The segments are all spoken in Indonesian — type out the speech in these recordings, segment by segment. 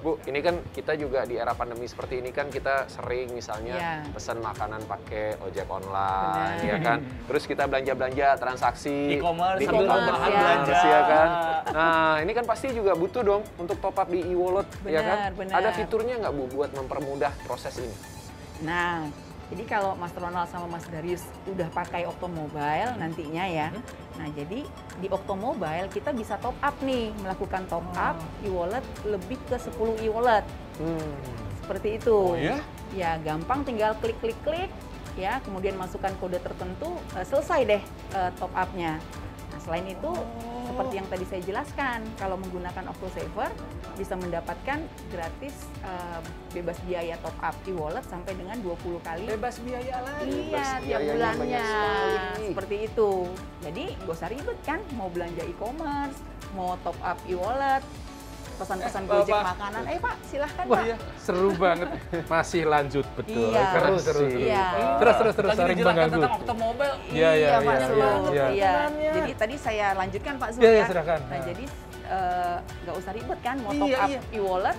Bu, ini kan kita juga di era pandemi seperti ini kan kita sering misalnya pesan makanan pakai ojek online, ya kan. Terus kita belanja-belanja transaksi e-commerce, di sambil bahan belanja, ya kan. Nah, ini kan pasti juga butuh dong untuk top up di e-wallet, ya kan. Ada fiturnya nggak Bu buat mempermudah proses ini? Nah, jadi kalau Mas Ronald sama Mas Darius udah pakai Oktomobile nantinya ya. Nah, jadi di Oktomobile kita bisa top up nih, melakukan top up e-wallet lebih ke 10 e-wallet. Seperti itu. Oh ya? Ya, gampang tinggal klik ya, kemudian masukkan kode tertentu, selesai deh top up-nya. Nah, selain itu seperti yang tadi saya jelaskan, kalau menggunakan OctoSaver bisa mendapatkan gratis bebas biaya top up e-wallet sampai dengan 20 kali. Bebas biaya lagi. Iya, tiap bulannya. Seperti itu. Jadi gak usah ribet kan, mau belanja e-commerce, mau top up e-wallet, pesan-pesan Gojek makanan. Pak, silahkan Pak. Iya, seru banget. Masih lanjut, betul. Iya. Seru. Iya. Terus, Lagi sering dijelaskan mengganggu. tentang Oktomobile. Iya, Pak Zul. iya. Iya. Jadi tadi saya lanjutkan Pak Zul Iya, ya. silakan. Nah, jadi nggak usah ribet kan, mau top up e-wallet,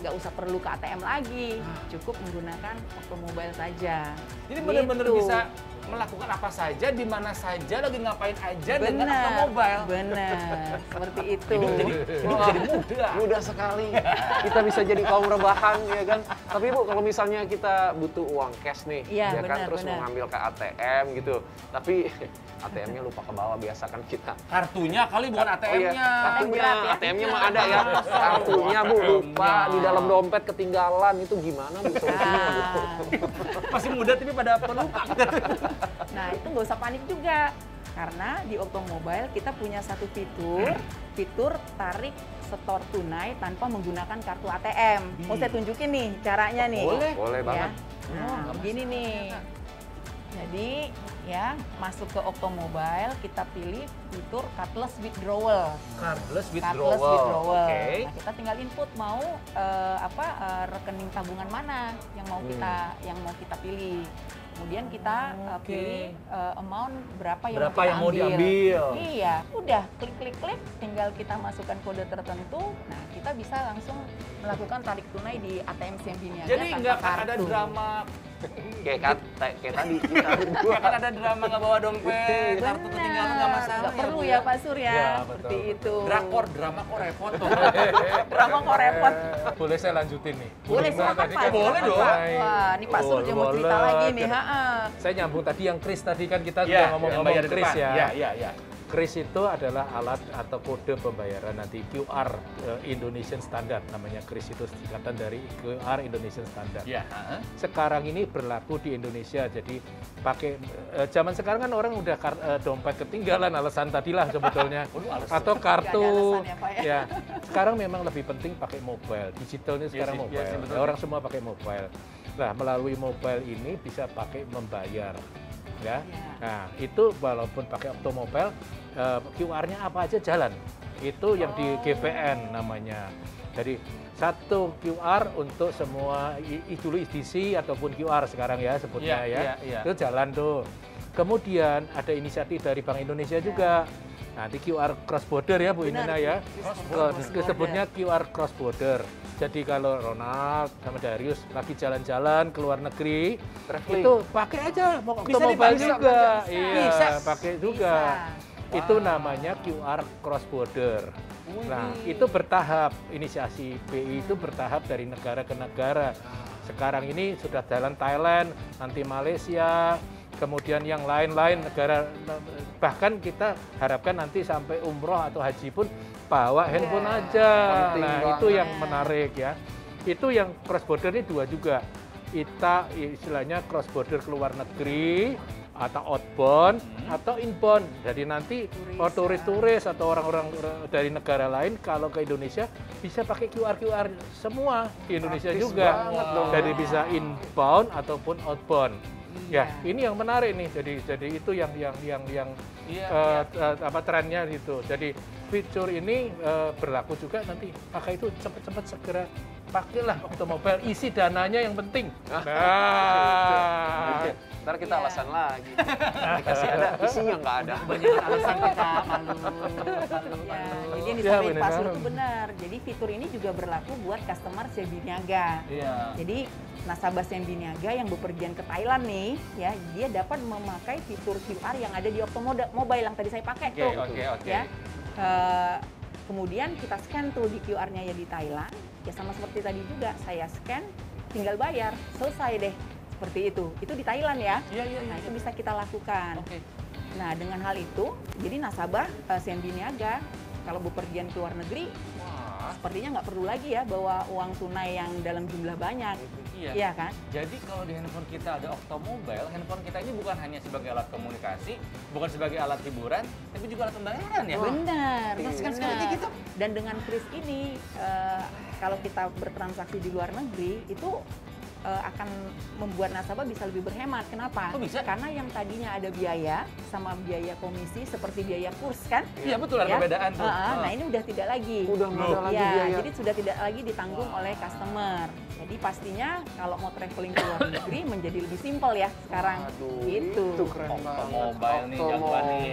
nggak usah perlu ke ATM lagi, cukup menggunakan Oktomobile saja. Jadi benar-benar bisa melakukan apa saja, di mana saja, lagi ngapain aja dengan Oktomobile. Benar, seperti itu. Hidup jadi mudah. Mudah sekali. Kita bisa jadi kaum rebahan, ya kan. Tapi Bu, kalau misalnya kita butuh uang cash nih, ya kan, terus mau ngambil ke ATM gitu. Tapi ATM-nya lupa ke bawah, biasa kan kita. Kartunya kali bukan ATM-nya. Kartunya, ATM-nya mah ada ya. Kartunya Bu, lupa di dalam dompet ketinggalan, itu gimana Bu solusinya Bu? Masih muda tapi pada pelupa. Nah, itu nggak usah panik juga. Karena di Oktomobile kita punya satu fitur tarik setor tunai tanpa menggunakan kartu ATM. Mau saya tunjukin nih caranya nih. Boleh banget. Nah, begini nih. Jadi ya, masuk ke Oktomobile, kita pilih fitur cardless withdrawal. Cardless withdrawal. Oke. Nah, kita tinggal input mau rekening tabungan mana yang mau kita pilih. Kemudian kita pilih amount berapa yang mau diambil. Iya, udah klik, tinggal kita masukkan kode tertentu. Nah, kita bisa langsung melakukan tarik tunai di ATM CMB Niaga. Jadi nggak ada drama. Kayak tadi kita Ya kan ada drama nggak bawa dompet, kartu ketinggalan nggak masalah. Nggak perlu ya Pak Surya, seperti itu. Drama kok repot tuh. Drama kok repot. Boleh saya lanjutin nih? Boleh, silakan Pak. Boleh dong. Wah, ini Pak Surya mau cerita lagi nih. Saya nyambung tadi yang kris tadi kan kita sudah ngomong-ngomong kris ya. Iya. Kris itu adalah alat atau kode pembayaran nanti QR Indonesian Standard, namanya kris itu singkatan dari QR Indonesian Standard. Iya. Sekarang ini berlaku di Indonesia, jadi pakai zaman sekarang kan orang udah dompet ketinggalan, alasan tadilah sebetulnya atau kartu ya. Sekarang memang lebih penting pakai mobile, digitalnya sekarang mobile. Orang semua pakai mobile. Nah, melalui mobile ini bisa pakai membayar. Ya. Nah, itu walaupun pakai Oktomobile, QR-nya apa aja jalan. Itu yang di GPN namanya. Jadi satu QR untuk semua dulu IDC ataupun QR sekarang ya sebutnya Itu jalan tuh. Kemudian ada inisiatif dari Bank Indonesia juga. Nanti QR cross border ya Bu Inena ya. Disebutnya QR cross border. Jadi kalau Ronald sama Darius lagi jalan-jalan ke luar negeri, itu pakai aja Oktomobile juga. Iya, pakai juga. Itu namanya QR cross border. Nah, itu bertahap. Inisiasi BI itu bertahap dari negara ke negara. Sekarang ini sudah jalan Thailand, nanti Malaysia, kemudian yang lain-lain negara, bahkan kita harapkan nanti sampai umroh atau haji pun bawa handphone aja. Nah, itu yang menarik ya. Itu yang cross border ini dua juga. Kita istilahnya cross border ke luar negeri atau outbound atau inbound. Jadi nanti turis-turis atau orang-orang dari negara lain kalau ke Indonesia bisa pakai QR semua di Indonesia juga. Jadi bisa inbound ataupun outbound. Ya, ini yang menarik nih. Jadi itu yang trennya gitu. Jadi fitur ini berlaku juga nanti. Pakai itu cepat-cepat segera pakailah Oktomobile, isi dananya yang penting. Nah, ntar kita alasan lagi. Dikasih ada, isinya nggak ada. Banyak alasan kita malu. Jadi yang disampaikan Pak Sul itu benar. Jadi fitur ini juga berlaku buat customer CMB Niaga. Jadi nasabah CMB Niaga yang bepergian ke Thailand nih, ya, dia dapat memakai fitur QR yang ada di Okto Mobile yang tadi saya pakai tuh. Ya. Kemudian kita scan tuh di QR-nya ya di Thailand, ya sama seperti tadi juga, saya scan, tinggal bayar, selesai deh. Seperti itu di Thailand ya. Nah itu bisa kita lakukan. Nah dengan hal itu, jadi nasabah CMB Niaga, kalau bepergian ke luar negeri, sepertinya nggak perlu lagi ya bawa uang tunai yang dalam jumlah banyak. Iya kan? Jadi kalau di handphone kita ada Okto Mobile, handphone kita ini bukan hanya sebagai alat komunikasi, bukan sebagai alat hiburan, tapi juga alat pembayaran ya? Benar. Seperti gitu. Dan dengan kris ini, kalau kita bertransaksi di luar negeri, itu akan membuat nasabah bisa lebih berhemat. Kenapa? Oh, bisa? Karena yang tadinya ada biaya sama biaya komisi seperti biaya kurs kan? Iya betul, ada perbedaan tuh. Nah ini udah tidak lagi. Udah nggak ada lagi biaya. Jadi sudah tidak lagi ditanggung oleh customer. Jadi pastinya kalau mau traveling ke luar negeri menjadi lebih simpel ya sekarang. Gitu. Itu keren banget. Mobile nih, jagoan nih.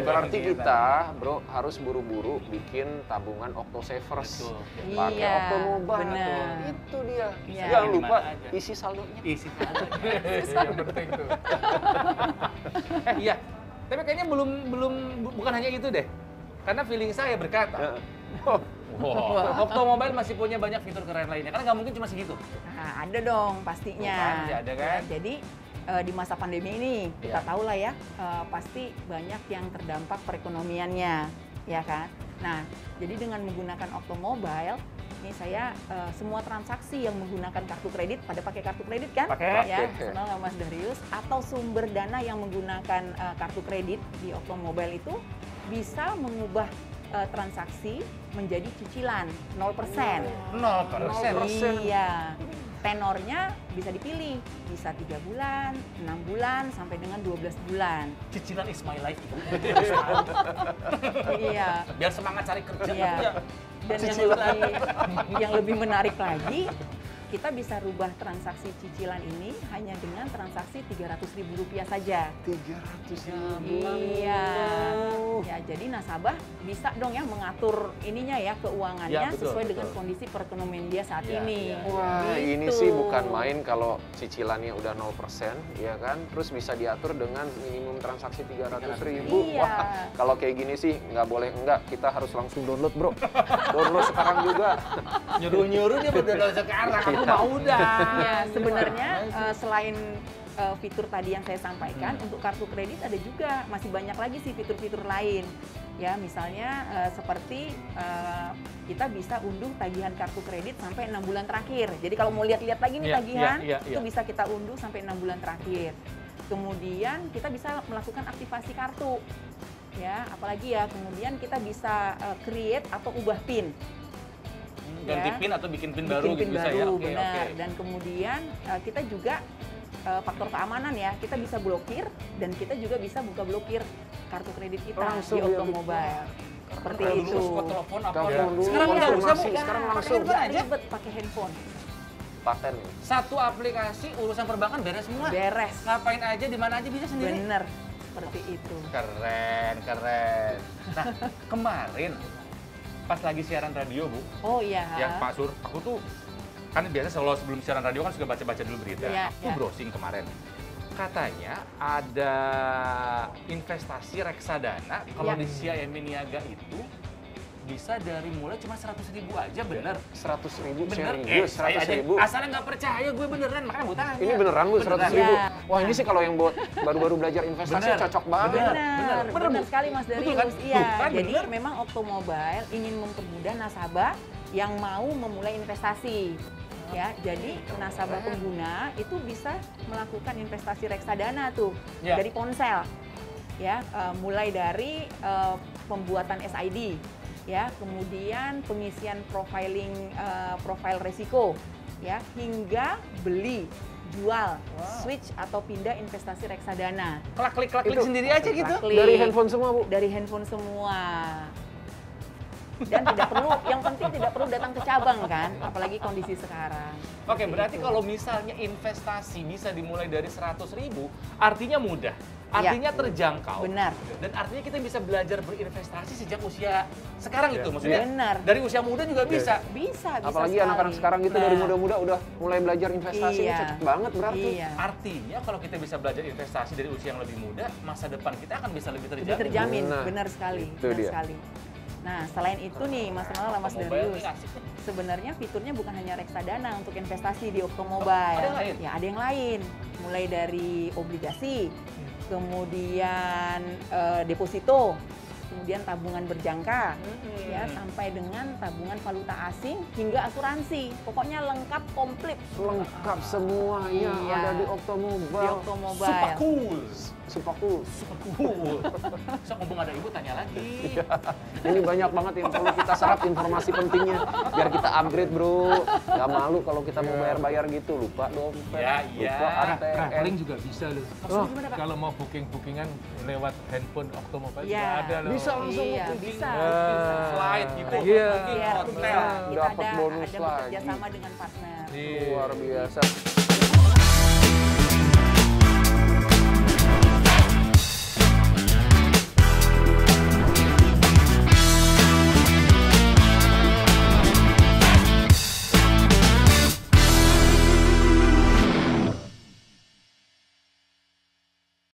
Berarti kita, bro, harus buru-buru bikin tabungan Okto Savers. Pakai Okto Mobile. Bener. Itu dia. Jangan Iya. lupa isi saldonya. Isi saldonya. Penting tuh. Iya. Tapi kayaknya bukan hanya itu deh. Karena feeling saya berkata, Okto Mobile masih punya banyak fitur keren lainnya. Karena nggak mungkin cuma segitu. Nah, ada dong pastinya. Bukan, ada kan? Jadi di masa pandemi ini kita tahu lah ya, pasti banyak yang terdampak perekonomiannya, ya kan? Nah, jadi dengan menggunakan Okto Mobile, ini saya semua transaksi yang menggunakan kartu kredit, pada pakai kartu kredit kan? Pakai. Ya, sama Mas Darius, atau sumber dana yang menggunakan kartu kredit di Okto Mobile itu bisa mengubah transaksi menjadi cicilan 0%. 0%. Iya. Tenornya bisa dipilih, bisa 3 bulan, 6 bulan, sampai dengan 12 bulan. Cicilan is my life. Iya. Biar semangat cari kerja. Iya. Dan yang lebih menarik lagi, kita bisa rubah transaksi cicilan ini hanya dengan transaksi Rp300.000 saja. 300.000. Iya. Ya, jadi nasabah bisa dong ya mengatur ininya ya keuangannya Ya, betul, sesuai betul. dengan kondisi perekonomian dia saat Ya, ini. ya. Wah, Gitu. ini sih bukan main kalau cicilannya udah 0%, ya kan? Terus bisa diatur dengan minimum transaksi 300.000. Iya. Wah, kalau kayak gini sih nggak boleh enggak, kita harus langsung download, bro. Download sekarang juga. Nyuruh-nyuruh dia betul sekarang. Aku mau dah. Ya, sebenarnya selain fitur tadi yang saya sampaikan, untuk kartu kredit ada juga masih banyak lagi sih fitur-fitur lain. Ya, misalnya seperti kita bisa unduh tagihan kartu kredit sampai 6 bulan terakhir. Jadi kalau mau lihat-lihat lagi nih tagihan, itu bisa kita unduh sampai 6 bulan terakhir. Kemudian kita bisa melakukan aktivasi kartu. Ya, apalagi ya, kemudian kita bisa create atau ubah PIN. Ganti PIN atau bikin PIN baru gitu bisa ya. Oke, benar. oke. Dan kemudian kita juga faktor keamanan ya, kita bisa blokir dan kita juga bisa buka blokir kartu kredit kita Langsung di Okto ya, Mobile. Seperti Dulu itu. suka telepon apa Telepon ya. dulu, Sekarang nggak usah, Bu. konfirmasi, sekarang Pakai langsung. handphone aja. Ribet pakai handphone. Paten. Satu aplikasi urusan perbankan beres semua. Beres. Ngapain aja di mana aja bisa sendiri. Bener. Seperti itu. Keren, keren. Nah, kemarin pas lagi siaran radio, Bu, Oh iya. ya Pak Sur, aku tuh kan biasa selalu sebelum siaran radio kan suka baca-baca dulu berita. Iya, Aku iya. browsing kemarin. Katanya ada investasi reksadana kalau Iya. di CIMB Niaga itu bisa dari mulai cuma 100.000 aja, bener? 100.000 Bener? sharing. Yuk, 100.000. Asalnya nggak percaya, gue beneran, makanya gue tanya. Ini beneran, Bu, 100.000. Iya. Wah, ini sih kalau yang buat baru-baru belajar investasi Bener. cocok banget. Benar, bener, benar Bu. sekali Mas Betul Darius. kan? Iya, Tuh, kan, jadi bener. memang Okto Mobile ingin mempermudah nasabah yang mau memulai investasi. Ya, jadi nasabah pengguna itu bisa melakukan investasi reksadana tuh Ya. dari ponsel. Ya, mulai dari pembuatan SID, ya, kemudian pengisian profil resiko, ya, hingga beli, jual, switch atau pindah investasi reksadana. Klik Itu sendiri aja gitu. Klik. Dari handphone semua, Bu. Dari handphone semua. Dan tidak perlu, yang penting tidak perlu datang ke cabang kan, apalagi kondisi sekarang. Oke, Seperti berarti itu. kalau misalnya investasi bisa dimulai dari 100.000, artinya mudah. Artinya terjangkau. Benar. Dan artinya kita bisa belajar berinvestasi sejak usia sekarang itu. Maksudnya Benar. dari usia muda juga bisa. Bisa Apalagi anak-anak sekarang gitu dari muda-muda udah mulai belajar investasi, ini cocok banget berarti. Artinya kalau kita bisa belajar investasi dari usia yang lebih muda, masa depan kita akan bisa lebih terjamin. Lebih terjamin, benar sekali. Benar sekali. Nah, selain itu nih, Mas Ronald, Mas Darius, sebenarnya fiturnya bukan hanya reksadana untuk investasi di Oktomobile. Ada yang lain? Ya, ada yang lain. Mulai dari obligasi, kemudian deposito, kemudian tabungan berjangka, ya, sampai dengan tabungan valuta asing hingga asuransi. Pokoknya lengkap, komplit. Lengkap semuanya ada di Oktomobile. Di Oktomobile. Super cool. Super cool. Super cool. So, mumpung ada ibu tanya lagi. Ini banyak banget yang perlu kita serap informasi pentingnya biar kita upgrade, bro. Gak malu kalau kita mau bayar-bayar gitu, lupa dompet, lupa ATM. Traveling juga bisa loh. Kalau mau bookingan lewat handphone Oktomobile juga ada loh. Bisa langsung bisa. Slide gitu. Iya, hotel. kita Dapat bonus ada lagi. bekerja sama dengan partner. Luar biasa.